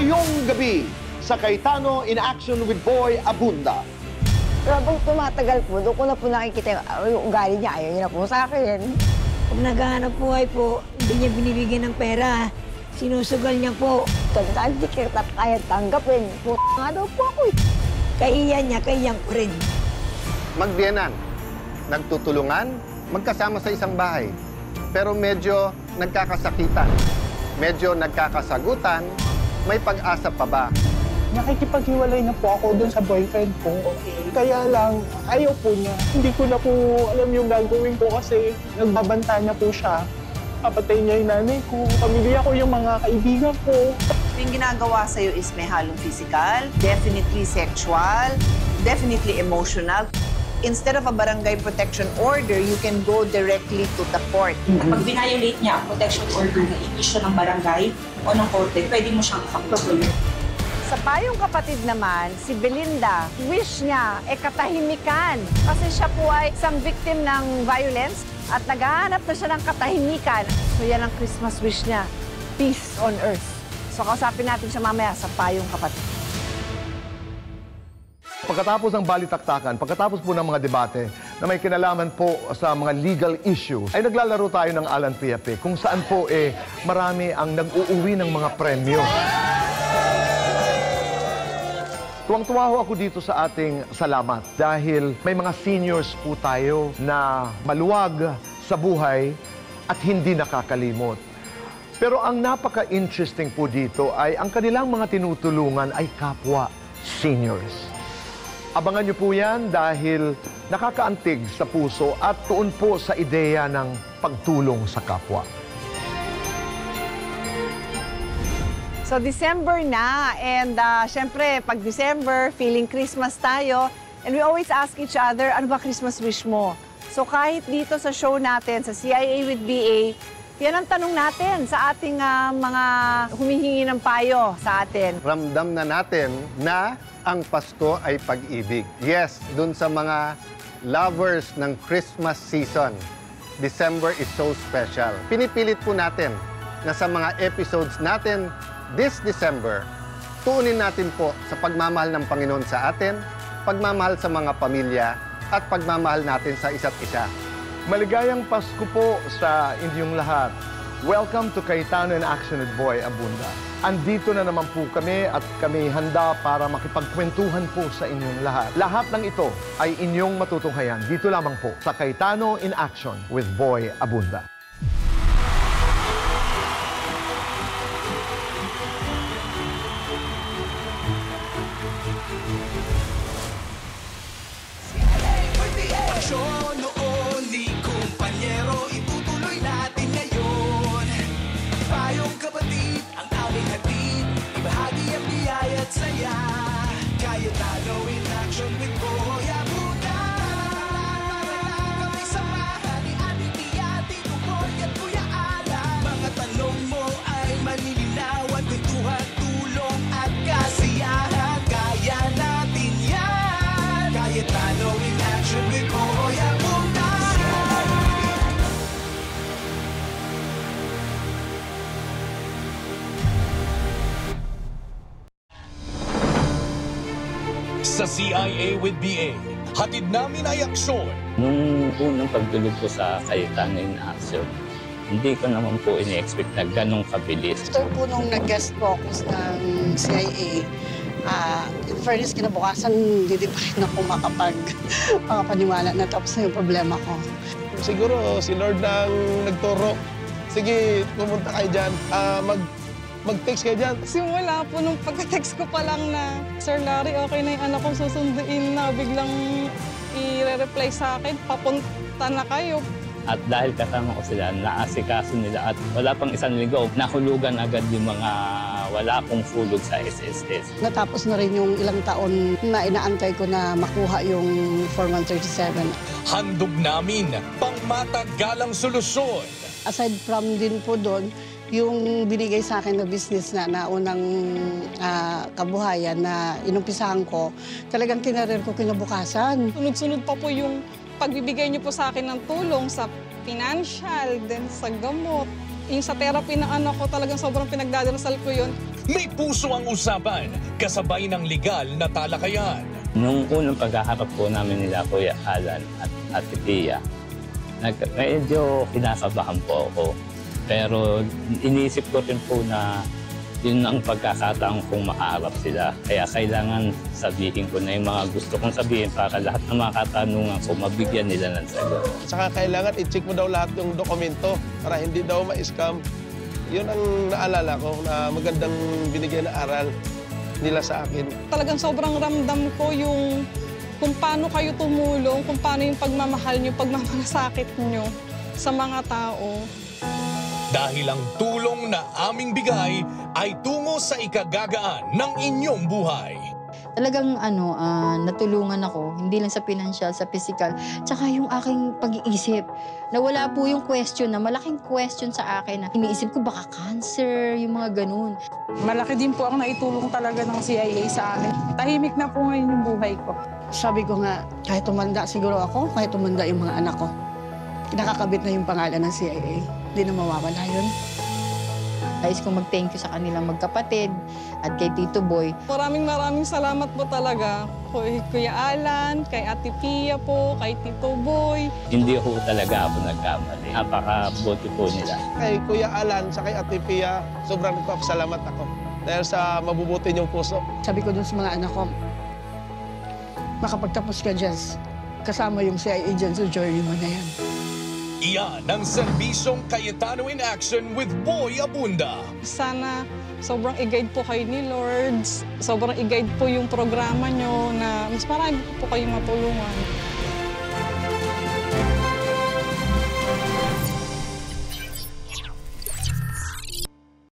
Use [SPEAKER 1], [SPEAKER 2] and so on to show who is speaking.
[SPEAKER 1] ngayong gabi sa Cayetano in Action with Boy Abunda.
[SPEAKER 2] Habang tumatagal po, doon ko na po nakikita yung ugali niya. Ayaw niya na po sa akin.
[SPEAKER 3] Kung naghahanap buhay po, hindi niya binibigyan ng pera. Sinusugal niya po.
[SPEAKER 2] Tandaan, di kita kaya tanggapin. Nga daw po ako eh.
[SPEAKER 3] Kaiyan niya, kaiyan ko rin.
[SPEAKER 4] Magbiyenan, nagtutulungan, magkasama sa isang bahay. Pero medyo nagkakasakitan, medyo nagkakasagutan, may pag-asa pa ba?
[SPEAKER 5] Nakikipaghiwalay na po ako doon sa boyfriend ko. Kaya lang, ayaw po niya. Hindi ko na po alam yung gagawin ko kasi nagbabanta niya po siya. Papatay niya yung nanay ko, pamilya ko, yung mga kaibigan ko.
[SPEAKER 6] Yung ginagawa sa'yo is may halong physical, definitely sexual, definitely emotional. Instead of a barangay protection order, you can go directly to the court.
[SPEAKER 7] Pag violate niya ang protection order na inisyo ng barangay o ng korte, pwede mo siyang ipagtuloy.
[SPEAKER 8] Sa payong kapatid naman, si Belinda, wish niya katahimikan. Kasi siya po ay isang victim ng violence at naghahanap na siya ng katahimikan. So yan ang Christmas wish niya, peace on earth. So kausapin natin siya mamaya sa payong kapatid.
[SPEAKER 1] Pagkatapos ng balitaktakan, pagkatapos po ng mga debate na may kinalaman po sa mga legal issues, ay naglalaro tayo ng Alan Piape kung saan po marami ang nag-uuwi ng mga premyo. Tuwang-tuwa ho ako dito sa ating salamat dahil may mga seniors po tayo na maluwag sa buhay at hindi nakakalimot. Pero ang napaka-interesting po dito ay ang kanilang mga tinutulungan ay kapwa seniors. Abangan niyo po yan dahil nakakaantig sa puso at tuon po sa ideya ng pagtulong sa kapwa.
[SPEAKER 8] So December na and syempre pag December, feeling Christmas tayo and we always ask each other, ano ba Christmas wish mo? So kahit dito sa show natin, sa CIA with BA, yan ang tanong natin sa ating mga humihingi ng payo sa atin.
[SPEAKER 4] Ramdam na natin na ang Pasko ay pag-ibig. Yes, dun sa mga lovers ng Christmas season, December is so special. Pinipilit po natin na sa mga episodes natin this December, tuunin natin po sa pagmamahal ng Panginoon sa atin, pagmamahal sa mga pamilya, at pagmamahal natin sa isa't isa.
[SPEAKER 1] Maligayang Pasko po sa inyong lahat. Welcome to Cayetano in Action with Boy Abunda. Andito na naman po kami at kami handa para makipagkwentuhan po sa inyong lahat. Lahat ng ito ay inyong matutunghayan dito lamang po sa Cayetano in Action with Boy Abunda.
[SPEAKER 9] Cayetano in Action with Boy Abunda. Kami samahan ni Ate Tia, Tito Boy at Kuya Alan. Mga tanong mo ay malilinawan, kwentuhan, tulong at kasiyahan. Kaya natin yan. Cayetano in Action with Boy Abunda.
[SPEAKER 10] Sa CIA with BA, hatid namin ay aksyon.
[SPEAKER 11] Nung unang pagdulog ko sa Cayetano in Action, hindi ko naman po ini-expect na ganong kabilis.
[SPEAKER 12] After po nung nag-guest focus ng CIA, in fairness, kinabukasan, hindi pa rin ako makapaniwala na tapos na yung problema ko.
[SPEAKER 5] Siguro si Lord nang nagturo. Sige, pumunta kayo dyan. Mag-text kayo dyan.
[SPEAKER 13] Simula po nung pagka-text ko pa lang na, Sir Larry, okay na yung anak ko susunduin na biglang i-reply sa akin, papunta na kayo.
[SPEAKER 11] At dahil kasama ko sila, naasikaso nila at wala pang isang linggo, nahulugan agad yung mga wala akong fulog sa SSS.
[SPEAKER 12] Natapos na rin yung ilang taon na inaantay ko na makuha yung 4137.
[SPEAKER 10] Handog namin pangmatagalang solusyon.
[SPEAKER 12] Aside from din po doon, yung binigay sa akin na business na naunang kabuhayan na inumpisahan ko, talagang kinarir ko kinabukasan.
[SPEAKER 13] Sunod-sunod pa po yung pagbibigay niyo po sa akin ng tulong sa financial, then sa gamot. Yung sa therapy ng anak ko, talagang sobrang pinagdadarasal ko yun.
[SPEAKER 10] May puso ang usapan, kasabay ng legal na talakayan.
[SPEAKER 11] Nung unang pagkaharap po namin nila Kuya Alan at Ate Pia, medyo kinakabahan po ako. Pero iniisip ko rin po na yun ang pagkakataon kong makaharap sila. Kaya kailangan sabihin ko na yung mga gusto kong sabihin para lahat ng mga katanungan ko, mabigyan nila ng sagot.
[SPEAKER 14] Saka kailangan i-check mo daw lahat yung dokumento para hindi daw ma-scam. Yun ang naalala ko na magandang binigyan na aral nila sa akin.
[SPEAKER 13] Talagang sobrang ramdam ko yung kung paano kayo tumulong, kung paano yung pagmamahal nyo, pagmamalasakit nyo sa mga tao.
[SPEAKER 10] Dahil ang tulong na aming bigay ay tungo sa ikagagaan ng inyong buhay.
[SPEAKER 15] Talagang natulungan ako, hindi lang sa financial, sa physical, tsaka yung aking pag-iisip. Nawala po yung question na malaking question sa akin na iniisip ko baka cancer, yung mga ganun.
[SPEAKER 16] Malaki din po ang naitulong talaga ng CIA sa akin. Tahimik na po ngayon yung buhay ko.
[SPEAKER 12] Sabi ko nga, kahit tumanda siguro ako, kahit tumanda yung mga anak ko, nakakabit na yung pangalan ng CIA. Hindi na mawawala yun.
[SPEAKER 15] Nais kong mag-thank you sa kanilang magkapatid at kay Tito Boy.
[SPEAKER 13] Maraming salamat po talaga kay Kuya Alan, kay Ate Pia po, kay Tito Boy.
[SPEAKER 11] Hindi ho talaga ako nagkamali. Napakabuti po nila.
[SPEAKER 14] Kay Kuya Alan sa kay Ate Pia, sobrang nagpapasalamat ako dahil sa mabubuti niyong puso.
[SPEAKER 12] Sabi ko dun sa mga anak ko, makapagtapos ka dyan, kasama yung CIA dyan sa journey mo na yan.
[SPEAKER 10] Iyan ang serbisyong Cayetano in Action with Boy Abunda.
[SPEAKER 13] Sana sobrang i-guide po kayo ni Lord. Sobrang i-guide po yung programa nyo na mas marami po kayong matulungan.